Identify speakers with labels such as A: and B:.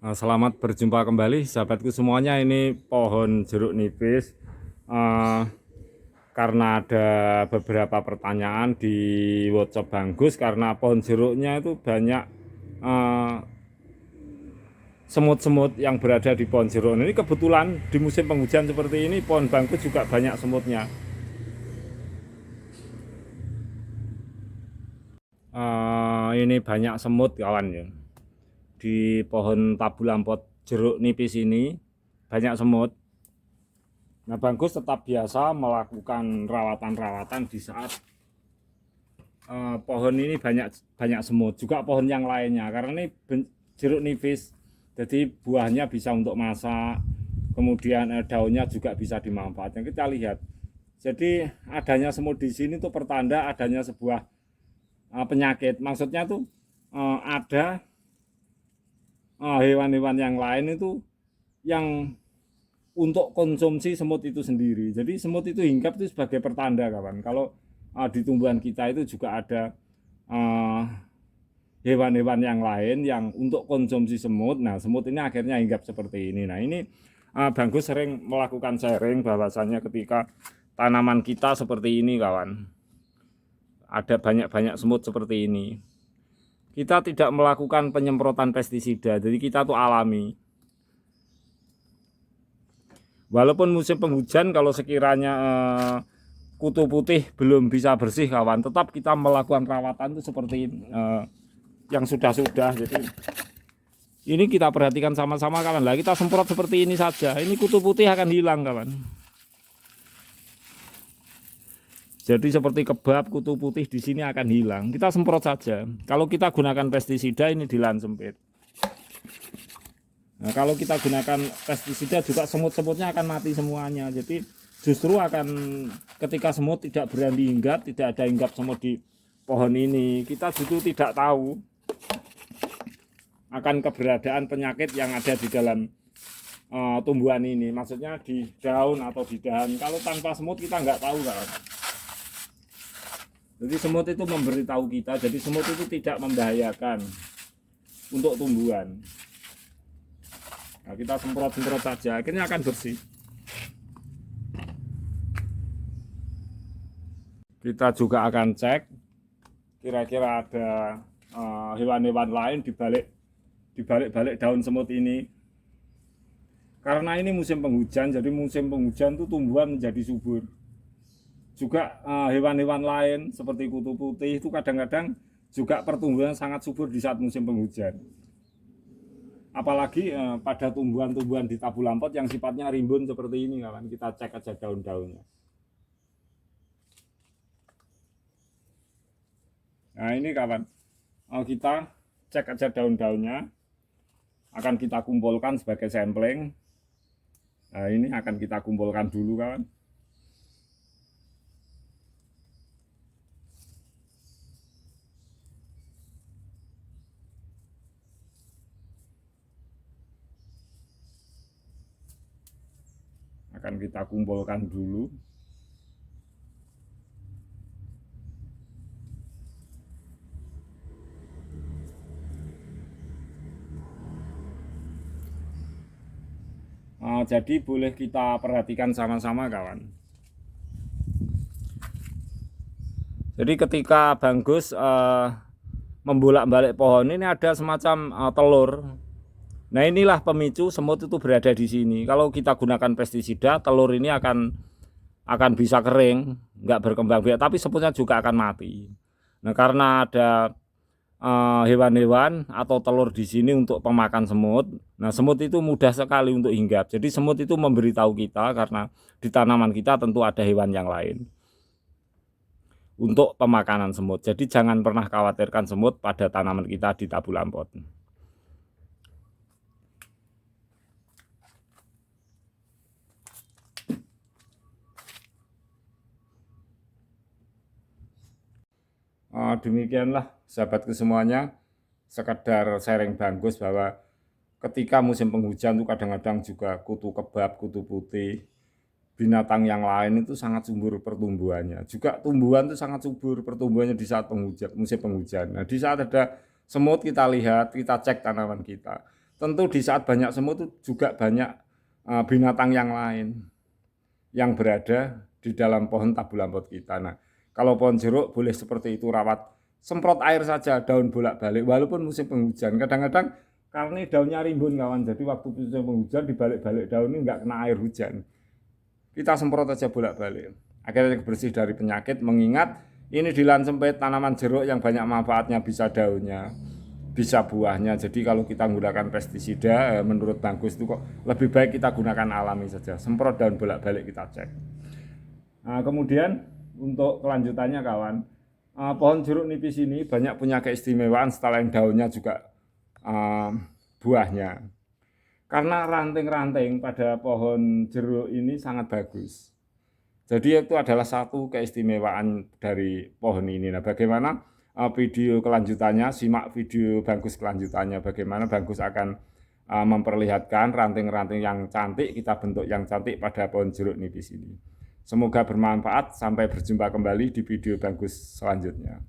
A: Selamat berjumpa kembali sahabatku semuanya. Ini pohon jeruk nipis. Eh, karena ada beberapa pertanyaan di WhatsApp Banggus, karena pohon jeruknya itu banyak eh, semut-semut yang berada di pohon jeruk ini. Kebetulan di musim penghujan seperti ini pohon Banggus juga banyak semutnya. Ini banyak semut kawan ya. Di pohon tabu lampot jeruk nipis ini banyak semut. Nah, Banggus tetap biasa melakukan rawatan-rawatan di saat pohon ini banyak semut, juga pohon yang lainnya, karena ini jeruk nipis, jadi buahnya bisa untuk masak, kemudian daunnya juga bisa dimanfaatkan. Kita lihat, jadi adanya semut di sini tuh pertanda adanya sebuah penyakit. Maksudnya tuh ada hewan-hewan yang lain itu yang untuk konsumsi semut itu sendiri. Jadi semut itu hinggap itu sebagai pertanda kawan. Kalau di tumbuhan kita itu juga ada hewan-hewan yang lain yang untuk konsumsi semut. Nah, semut ini akhirnya hinggap seperti ini. Nah, ini Banggus sering melakukan sharing bahwasannya ketika tanaman kita seperti ini kawan, ada banyak-banyak semut seperti ini. Kita tidak melakukan penyemprotan pestisida, jadi kita tuh alami. Walaupun musim penghujan, kalau sekiranya kutu putih belum bisa bersih kawan, tetap kita melakukan rawatan itu seperti yang sudah-sudah. Jadi ini kita perhatikan sama-sama kawan. Lah kita semprot seperti ini saja, ini kutu putih akan hilang kawan. Jadi seperti kebab, kutu putih di sini akan hilang. Kita semprot saja. Kalau kita gunakan pestisida ini di lahan sempit. Nah, kalau kita gunakan pestisida juga semut-semutnya akan mati semuanya. Jadi justru akan ketika semut tidak berani hinggap, tidak ada hinggap semut di pohon ini, kita justru tidak tahu akan keberadaan penyakit yang ada di dalam tumbuhan ini. Maksudnya di daun atau di dahan. Kalau tanpa semut kita nggak tahu kan. Jadi semut itu memberitahu kita. Jadi semut itu tidak membahayakan untuk tumbuhan. Nah, kita semprot-semprot saja, akhirnya akan bersih. Kita juga akan cek kira-kira ada hewan-hewan lain di balik daun semut ini. Karena ini musim penghujan, jadi musim penghujan itu tumbuhan menjadi subur. Juga hewan-hewan lain seperti kutu putih itu kadang-kadang juga pertumbuhan sangat subur di saat musim penghujan. Apalagi pada tumbuhan-tumbuhan di tabu lampot yang sifatnya rimbun seperti ini kawan, kita cek aja daun-daunnya. Nah ini kawan, kita cek aja daun-daunnya, akan kita kumpulkan sebagai sampling. Nah ini akan kita kumpulkan dulu kawan. Akan kita kumpulkan dulu. Jadi boleh kita perhatikan sama-sama kawan. Jadi ketika Banggus membolak-balik pohon ini ada semacam telur. Nah inilah pemicu semut itu berada di sini. Kalau kita gunakan pestisida, telur ini akan bisa kering, nggak berkembang biak, tapi semutnya juga akan mati. Nah karena ada hewan-hewan atau telur di sini untuk pemakan semut. Nah semut itu mudah sekali untuk hinggap. Jadi semut itu memberitahu kita karena di tanaman kita tentu ada hewan yang lain untuk pemakanan semut. Jadi jangan pernah khawatirkan semut pada tanaman kita di tabu lampot. Demikianlah sahabatku semuanya, sekedar sharing Banggus bahwa ketika musim penghujan itu kadang-kadang juga kutu kebab, kutu putih, binatang yang lain itu sangat subur pertumbuhannya. Juga tumbuhan itu sangat subur pertumbuhannya di saat penghujan, musim penghujan. Nah, di saat ada semut kita lihat, kita cek tanaman kita. tentu di saat banyak semut itu juga banyak binatang yang lain yang berada di dalam pohon tabu lampot kita. Nah, kalau pohon jeruk boleh seperti itu, rawat, semprot air saja, daun bolak-balik, walaupun musim penghujan. Kadang-kadang karena daunnya rimbun kawan, jadi waktu musim penghujan dibalik-balik daun ini nggak kena air hujan. Kita semprot aja bolak-balik. Akhirnya bersih dari penyakit, mengingat ini di lahan sempit tanaman jeruk yang banyak manfaatnya, bisa daunnya, bisa buahnya. Jadi kalau kita menggunakan pestisida, menurut Bangkus itu kok lebih baik kita gunakan alami saja. Semprot daun bolak-balik kita cek. Nah, kemudian untuk kelanjutannya kawan, pohon jeruk nipis ini banyak punya keistimewaan selain daunnya juga buahnya. Karena ranting-ranting pada pohon jeruk ini sangat bagus. Jadi itu adalah satu keistimewaan dari pohon ini. Nah, bagaimana video kelanjutannya, simak video Bangkus kelanjutannya. Bagaimana Bangkus akan memperlihatkan ranting-ranting yang cantik, kita bentuk yang cantik pada pohon jeruk nipis ini. Semoga bermanfaat, sampai berjumpa kembali di video Bangkus selanjutnya.